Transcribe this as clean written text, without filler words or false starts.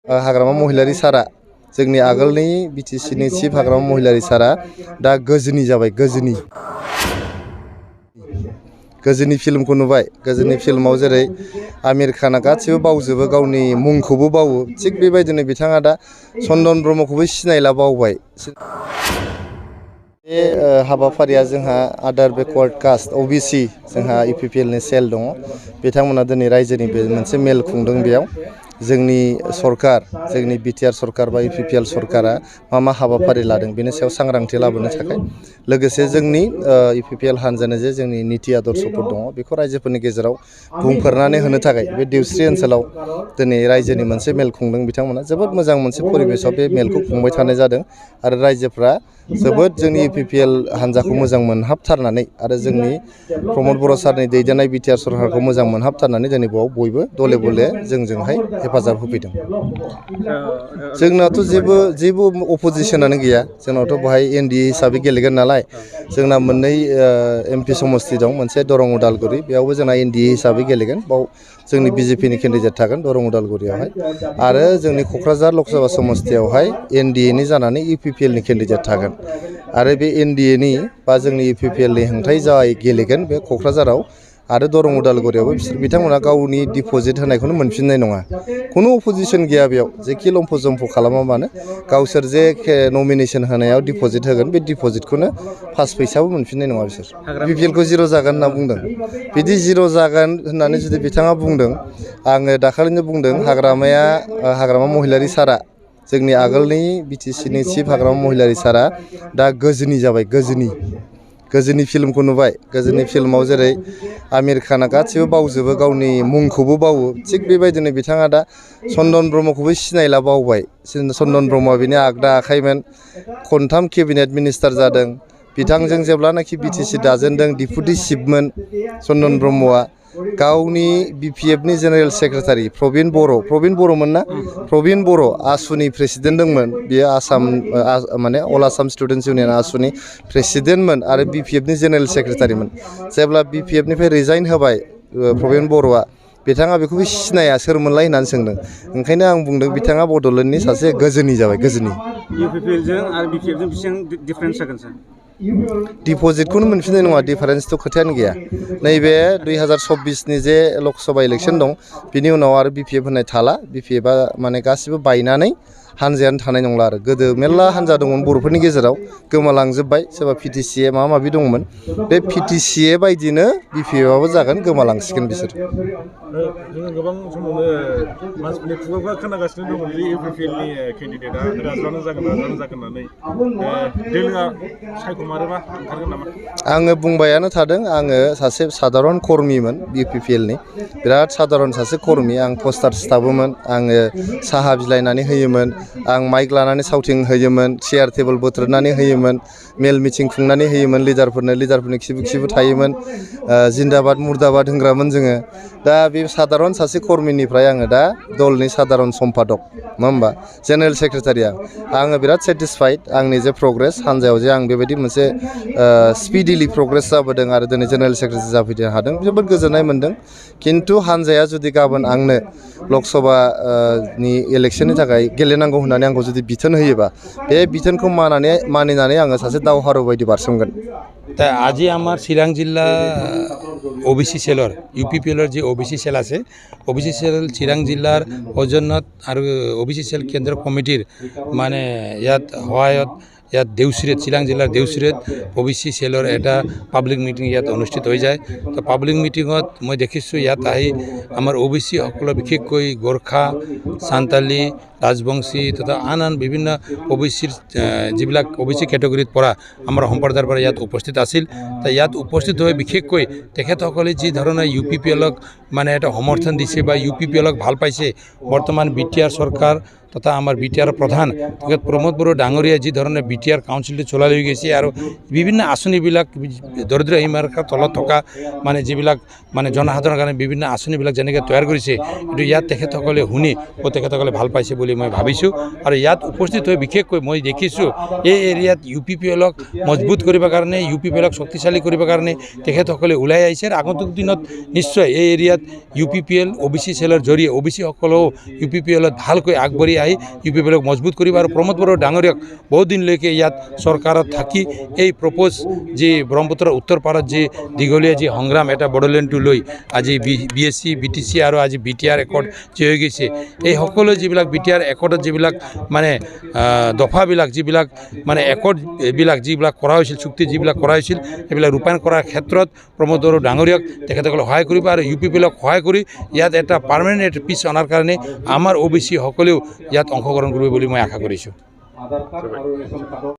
हाग्रामा महिलारि सारा जोंनि आगोलनि बिटिसिनि चिफ हाग्रामा महिलारि सारा दा गोजोनि जाबाय। गोजोनि फिल्मखौ नुबाय। गोजोनि फिल्माव जेरै आमिर खाना गासिबो बावजोबो, गावनि मुंखौबो बावो, थिग बेबायदिनो बिथाङा दा चन्दन ब्रह्मखौबो सिनायला बावबाय। बे हाबाफारिया जोंहा आदार बेकवार्ड कास्ट OBC जोंहा UPPL नि सेल दङ। बिथांमोना दिनै रायजोनि बे मोनसे मेल खुंदों। बेयाव जोंनि सरकार, जोंनि BTR सरकार बा UPPL सरकारा मा हाबाफारि लादों बेनि सायाव सांग्रांथि लाबोनो थाखाय, लोगोसे जोंनि UPPL हान्जानो जे जोंनि नीति आदर्शफोर दङ बेखौ रायजोफोरनि गेजेराव बुंफोरनानै होनो थाखाय बे देवस्रि ओनसोलाव दिनै रायजोनि मोनसे मेल खुंदों। बिथांमोना जोबोद मोजां मोनसे परिबेसाव बे मेलखौ खुंबाय थानाय जादों आरो रायजोफ्रा जोबोद जोंनि UPPL हान्जाखौ मोजां मोनहाबथारनानै आरो जोंनि प्रमद बर' सारनि दैदेननाय BTR सरकारखौ मोजां मोनहाबथारनानै दिनै बेयाव बयबो दले बले जोंजोंहाय हेफाजाब होफैदों। जोंनाथ' जेबो अपोजिसनानो गैया। जोंनावथ' बेहाय NDA हिसाबै गेलेगोन नालाय, जोंना मोननै MP समस्ति दं, मोनसे दरं उदालगुरि, बेयावबो जोंना NDA हिसाबै गेलेगोन। बाव जोंनि BJP नि केन्डिडेट थागोन दरं उदालगुरियावहाय, आरो जोंनि क'क्राझार लकसभा समस्तियावहाय NDA नि जानानै UPPL नि केन्डिडेट थागोन। आरो बे NDA नि बा जोंनि UPPL नि हेंथायै जाय गेलेगोन बे क'क्राझाराव आरो दरं उदालगुरियावबो बिथांमोना गावनि डिप'जिट होनायखौनो मोनफिननाय नङा। खुनु अपोजिसन गैया बेयाव, जेखि लम्फ जम्फ खालामा मानो गावसोर जे नमिनेसन होनायाव डिप'जिट होगोन बे डिप'जिटखौनो फास फैसाबो मोनफिननाय नङा बिसोर। UPPL खौ जिर' जागोन होनना बुंदों। बिदि जिर' जागोन होननानै जुदि बिथाङा बुंदों, आङो दाखालिनो बुंदों हाग्रामा महिलारि सारा जोंनि आगोलनि बिटिसिनि चिफ हाग्रामा महिलारि सारा दा गोजोनि जाबाय। गोजोनि फिल्मखौ नुबाय। गोजोनि फिल्माव जेरै आमिर खाना गासिबो बावजोबो, गावनि मुंखौबो बावो, थिग बेबायदिनो बिथाङा दा चन्दन ब्रह्मखौबो सिनायला बावबाय। चन्दन ब्रह्मआ बिनि आगदा आखाइमोन, खनथाम केबिनेट मिनिस्टार जादों। बिथांजों जेब्लानाखि BTC दाजेनदों डिपुटि चिफमोन चन्दन ब्रह्मआ। गावनि BPF नि जेनेरेल सेक्रेटारि प्रबिन बर'मोन ना, प्रबिन बर' आसुनि प्रेसिडेन्ट दंमोन। बियो आसाम माने अल आसाम स्टुडेन्टस इउनियन आसुनि प्रेसिडेन्टमोन आरो BPF नि जेनेरेल सेक्रेटारिमोन। जेब्ला BPF निफ्राय रिजाइन होबाय प्रबिन बर'आ, बिथाङा बेखौबो सिनाया सोरमोनलाय होननानै सोंदों। ओंखायनो आं बुंदों बिथाङा बड'लेण्डनि सासे गोजोनि जाबाय। UPPL जों आरो BPF जों बेसेबां डिफारेन्स जागोन सार? डिप'जिटखौनो मोनफिननाय नङा, डिफारेन्सथ' खोथायानो गैया। नैबे 2024 नि जे लकसभा इलेक्सन दं, बिनि उनाव आरो BPF होननाय थाला। BPF आ माने गासिबो बायनानै हानजायानो थानाय नंला आरो। गोदो मेरला हानजा दंमोन बर'फोरनि गेजेराव, गोमालांजोब्बाय। सोरबा PTCA माबा माबि दंमोन, बे PTCA बायदिनो BPF आबो जागोन, गोमालांसिगोन बिसोर। जोङो गोबां समावनो मानसिफोरनि खुगाफ्रा खोनागासिनो दङ जे UPPL नि केन्डिडेटआ राजानो जागोन होननानै दोलोआ सायख'मारोबा ओंखारगोन नामा? आङो बुंबायानो थादों, आङो सासे साधारन कर्मिमोन UPPL नि, बिराद साधारन सासे कर्मि। आं पस्टार सिथाबोमोन, आङो साहा बिलाइनानै होयोमोन, आं माइक लानानै साउटिं होयोमोन, चेयार टेबोल बोथ्रोदनानै होयोमोन, मेल मिटिं खुंनानै होयोमोन, लिडारफोरनि खिबु थायोमोन, जिन्दाबाद मुर्दाबाद होनग्रामोन जोङो। दा बे साधारन सासे कर्मिनिफ्राय आङो दा दलनि साधारन सम्पादक, नङा होमबा, जेनेरेल सेक्रेटारिया। आङो बिराद सेटिसफाइड आंनि जे प्रग्रेस हान्जायाव, जे आं बेबायदि मोनसे स्पिडिलि प्रग्रेस जाबोदों आरो दिनै जेनेरेल सेक्रेटारि जाफैनो हादों, जोबोद गोजोननाय मोनदों। खिन्थु हान्जाया जुदि गाबोन आंनो लकसभानि इलेक्सननि थाखाय गेलेनांगौ होननानै आंखौ जुदि बिथोन होयोबा, बे बिथोनखौ मानिनानै आङो सासे दावहारु बायदि बारसोमगोन। তা আজি আমার চিৰাং জিলা OBC সেলৰ UPPLৰ যি OBC সেল আছে, OBC সেল চিৰাং জিলাৰ সৌজন্যত আৰু OBC সেল কেন্দ্ৰ কমিটিৰ মানে ইয়াত সহায়ত ইয়াত দেউচিৰিত, চিৰাং জিলাৰ দেউচিৰিত OBC সেলৰ এটা পাব্লিক মিটিং ইয়াত অনুষ্ঠিত হৈ যায়। তো পাব্লিক মিটিঙত মই দেখিছোঁ ইয়াত আহি আমাৰ OBC সকলৰ, বিশেষকৈ গোৰ্খা, সান্তালী, ৰাজবংশী তথা আন বিভিন্ন OBCৰ যিবিলাক OBC কেটেগৰীত পৰা আমাৰ সম্প্ৰদায়ৰ পৰা ইয়াত উপস্থিত আছিল। তো ইয়াত উপস্থিত হৈ বিশেষকৈ তেখেতসকলে যি ধৰণৰ UPPLক মানে এটা সমৰ্থন দিছে বা UPPLক ভাল পাইছে, বৰ্তমান BTR চৰকাৰ তথা আমাৰ BTR প্ৰধান তেখেত প্ৰমোদ বড়ো ডাঙৰীয়াই যি ধৰণে BTR কাউন্সিলটো চলাই লৈ গৈছে আৰু বিভিন্ন আঁচনিবিলাক দৰিদ্ৰ সীমাৰেখাৰ তলত থকা মানে যিবিলাক মানে জনসাধাৰণৰ কাৰণে বিভিন্ন আঁচনিবিলাক যেনেকৈ তৈয়াৰ কৰিছে, কিন্তু ইয়াত তেখেতসকলে শুনি তেখেতসকলে ভাল পাইছে বুলি মই ভাবিছোঁ। আৰু ইয়াত উপস্থিত হৈ বিশেষকৈ মই দেখিছোঁ এই এৰিয়াত UPPLক মজবুত কৰিবৰ কাৰণে, UPPLক শক্তিশালী কৰিবৰ কাৰণে তেখেতসকলে ওলাই আহিছে। আৰু আগন্তুক দিনত নিশ্চয় এই এৰিয়াত UPPL OBC সেলৰ জৰিয়ে OBC সকলেও UPPLত ভালকৈ আগবাঢ়ি আহি UPPLক মজবুত কৰিব আৰু প্ৰমোদ বড়ো ডাঙৰীয়াক বহুত দিনলৈকে ইয়াত চৰকাৰত থাকি এই প্ৰপ'জ যি ব্ৰহ্মপুত্ৰৰ উত্তৰ পাৰত যি দীঘলীয়া যি সংগ্ৰাম এটা বড়োলেণ্ডটো লৈ আজি BSc BTC আৰু আজি BTR একৰ্ড যি হৈ গৈছে এই সকলো যিবিলাক BTR একৰ্ডত যিবিলাক মানে দফাবিলাক যিবিলাক মানে একৰ্ড এইবিলাক যিবিলাক কৰা হৈছিল চুক্তি যিবিলাক কৰা হৈছিল এইবিলাক ৰূপায়ণ কৰাৰ ক্ষেত্ৰত প্ৰমোদ বড়ো ডাঙৰীয়াক তেখেতসকলে সহায় কৰিব আৰু UPPLক সহায় কৰি ইয়াত এটা পাৰ্মানেণ্ট পিছ অনাৰ কাৰণে আমাৰ OBC সকলেও ইয়াত অংশগ্ৰহণ কৰিব বুলি মই আশা কৰিছোঁ।